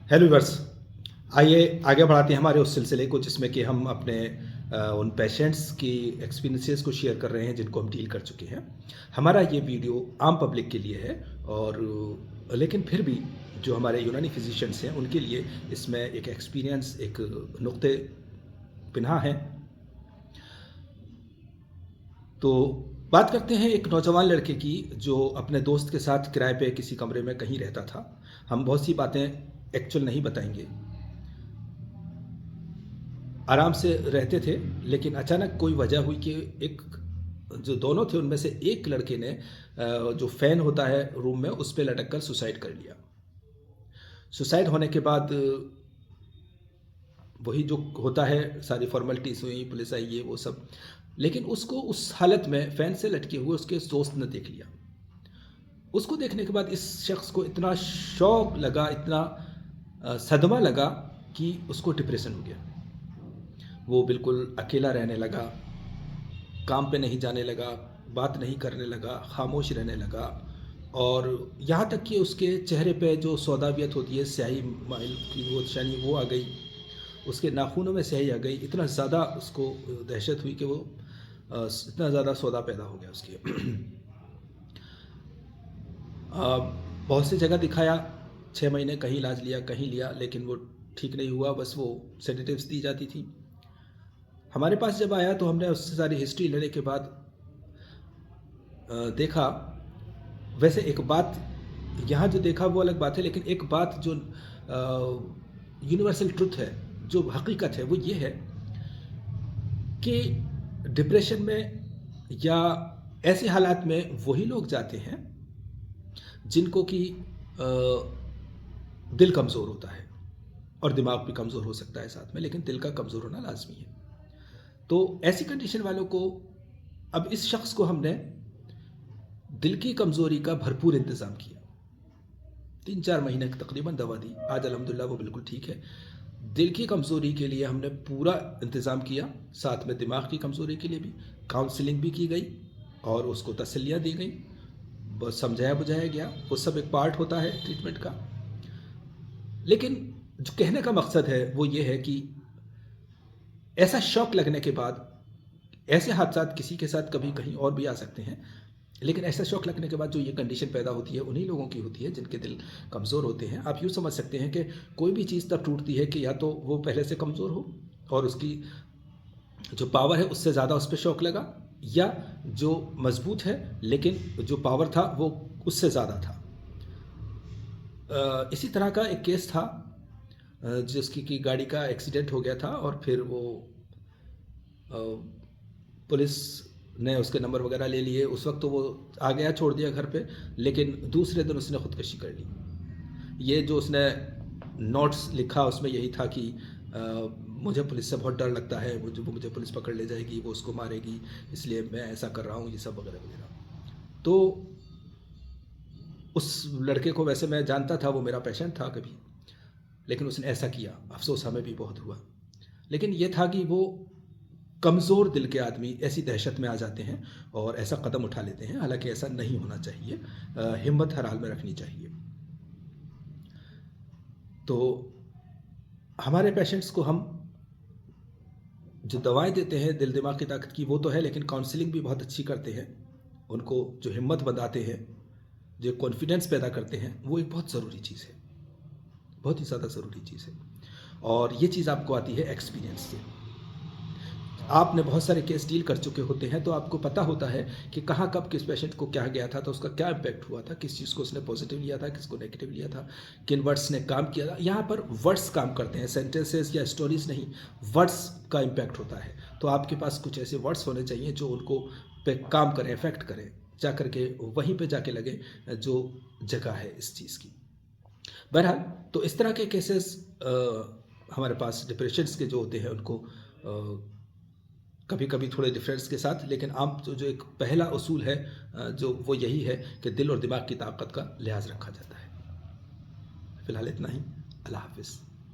Hello viewers, आइए आगे बढ़ाते हैं हमारे उस सिलसिले को जिसमें कि हम अपने उन पेशेंट्स की एक्सपीरियंसेस को शेयर कर रहे हैं जिनको हम डील कर चुके हैं। हमारा ये वीडियो आम पब्लिक के लिए है और लेकिन फिर भी जो हमारे यूनानी फिजिशियंस हैं उनके लिए इसमें एक एक्सपीरियंस, एक नुक्ते पिन्हा है। तो बात करते हैं एक नौजवान लड़के की जो अपने दोस्त के साथ किराए पे किसी कमरे में कहीं रहता था। हम बहुत सी बातें एक्चुअल नहीं बताएंगे, आराम से रहते थे, लेकिन अचानक कोई वजह हुई कि एक जो दोनों थे उनमें से एक लड़के ने जो फ़ैन होता है रूम में उस पे लटक कर सुसाइड कर लिया। सुसाइड होने के बाद वही जो होता है, सारी फॉर्मेलिटीज़ हुई, पुलिस आई, ये वो सब, लेकिन उसको उस हालत में फ़ैन से लटके हुए उसके दोस्त ने देख लिया। उसको देखने के बाद इस शख्स को इतना शौक लगा, इतना सदमा लगा कि उसको डिप्रेशन हो गया। वो बिल्कुल अकेला रहने लगा, काम पे नहीं जाने लगा, बात नहीं करने लगा, खामोश रहने लगा और यहाँ तक कि उसके चेहरे पे जो सौदाबियत होती है, स्याही माइल की वो शानी वो आ गई, उसके नाखूनों में स्याही आ गई। इतना ज़्यादा उसको दहशत हुई कि वो इतना ज़्यादा सौदा पैदा हो गया उसके। बहुत सी जगह दिखाया, 6 महीने कहीं इलाज लिया, कहीं लिया, लेकिन वो ठीक नहीं हुआ। बस वो सेडेटिव्स दी जाती थी। हमारे पास जब आया तो हमने उससे सारी हिस्ट्री लेने के बाद देखा। वैसे एक बात यहाँ जो देखा वो अलग बात है, लेकिन एक बात जो यूनिवर्सल ट्रुथ है, जो हकीकत है, वो ये है कि डिप्रेशन में या ऐसे हालात में वही लोग जाते हैं जिनको कि दिल कमज़ोर होता है और दिमाग भी कमज़ोर हो सकता है साथ में, लेकिन दिल का कमज़ोर होना लाजमी है। तो ऐसी कंडीशन वालों को, अब इस शख्स को हमने दिल की कमज़ोरी का भरपूर इंतज़ाम किया। 3-4 महीने तकरीबन दवा दी। आज अल्हम्दुलिल्लाह वो बिल्कुल ठीक है। दिल की कमज़ोरी के लिए हमने पूरा इंतज़ाम किया, साथ में दिमाग की कमज़ोरी के लिए भी काउंसलिंग भी की गई और उसको तसल्लियाँ दी गई, बस समझाया बुझाया गया। वो सब एक पार्ट होता है ट्रीटमेंट का। लेकिन जो कहने का मकसद है वो ये है कि ऐसा शॉक लगने के बाद, ऐसे हादसा किसी के साथ कभी कहीं और भी आ सकते हैं, लेकिन ऐसा शौक लगने के बाद जो ये कंडीशन पैदा होती है उन्हीं लोगों की होती है जिनके दिल कमज़ोर होते हैं। आप यूँ समझ सकते हैं कि कोई भी चीज़ तब टूटती है कि या तो वो पहले से कमज़ोर हो और उसकी जो पावर है उससे ज़्यादा उस पर शौक लगा, या जो मजबूत है लेकिन जो पावर था वो उससे ज़्यादा था। इसी तरह का एक केस था जिसकी कि गाड़ी का एक्सीडेंट हो गया था और फिर वो पुलिस ने उसके नंबर वगैरह ले लिए। उस वक्त तो वो आ गया, छोड़ दिया घर पे, लेकिन दूसरे दिन उसने ख़ुदकशी कर ली। ये जो उसने नोट्स लिखा उसमें यही था कि मुझे पुलिस से बहुत डर लगता है, मुझे पुलिस पकड़ ले जाएगी, वो उसको मारेगी, इसलिए मैं ऐसा कर रहा हूँ, ये सब वगैरह वगैरह। तो उस लड़के को वैसे मैं जानता था, वो मेरा पेशेंट था कभी, लेकिन उसने ऐसा किया। अफसोस हमें भी बहुत हुआ, लेकिन ये था कि वो कमज़ोर दिल के आदमी ऐसी दहशत में आ जाते हैं और ऐसा कदम उठा लेते हैं। हालांकि ऐसा नहीं होना चाहिए, हिम्मत हर हाल में रखनी चाहिए। तो हमारे पेशेंट्स को हम जो दवाएं देते हैं दिल दिमाग की ताकत की वो तो है, लेकिन काउंसलिंग भी बहुत अच्छी करते हैं। उनको जो हिम्मत बनाते हैं, जो कॉन्फिडेंस पैदा करते हैं, वो एक बहुत ज़रूरी चीज़ है, बहुत ही ज़्यादा ज़रूरी चीज़ है। और ये चीज़ आपको आती है एक्सपीरियंस से। आपने बहुत सारे केस डील कर चुके होते हैं तो आपको पता होता है कि कहाँ कब किस पेशेंट को क्या गया था, तो उसका क्या इम्पैक्ट हुआ था, किस चीज़ को उसने पॉजिटिव लिया था, किसको नेगेटिव लिया था, किन वर्ड्स ने काम किया था। यहाँ पर वर्ड्स काम करते हैं, सेंटेंसेस या स्टोरीज नहीं, वर्ड्स का इम्पैक्ट होता है। तो आपके पास कुछ ऐसे वर्ड्स होने चाहिए जो उनको पे काम करें, इफेक्ट करें, जा करके वहीं पे जाके लगे जो जगह है इस चीज़ की। बहरहाल, तो इस तरह के केसेस हमारे पास डिप्रेशन्स के जो होते हैं उनको कभी कभी थोड़े डिफरेंस के साथ, लेकिन आम जो एक पहला उसूल है जो वो यही है कि दिल और दिमाग की ताकत का लिहाज रखा जाता है। फ़िलहाल इतना ही। अल्लाह हाफ़िज़।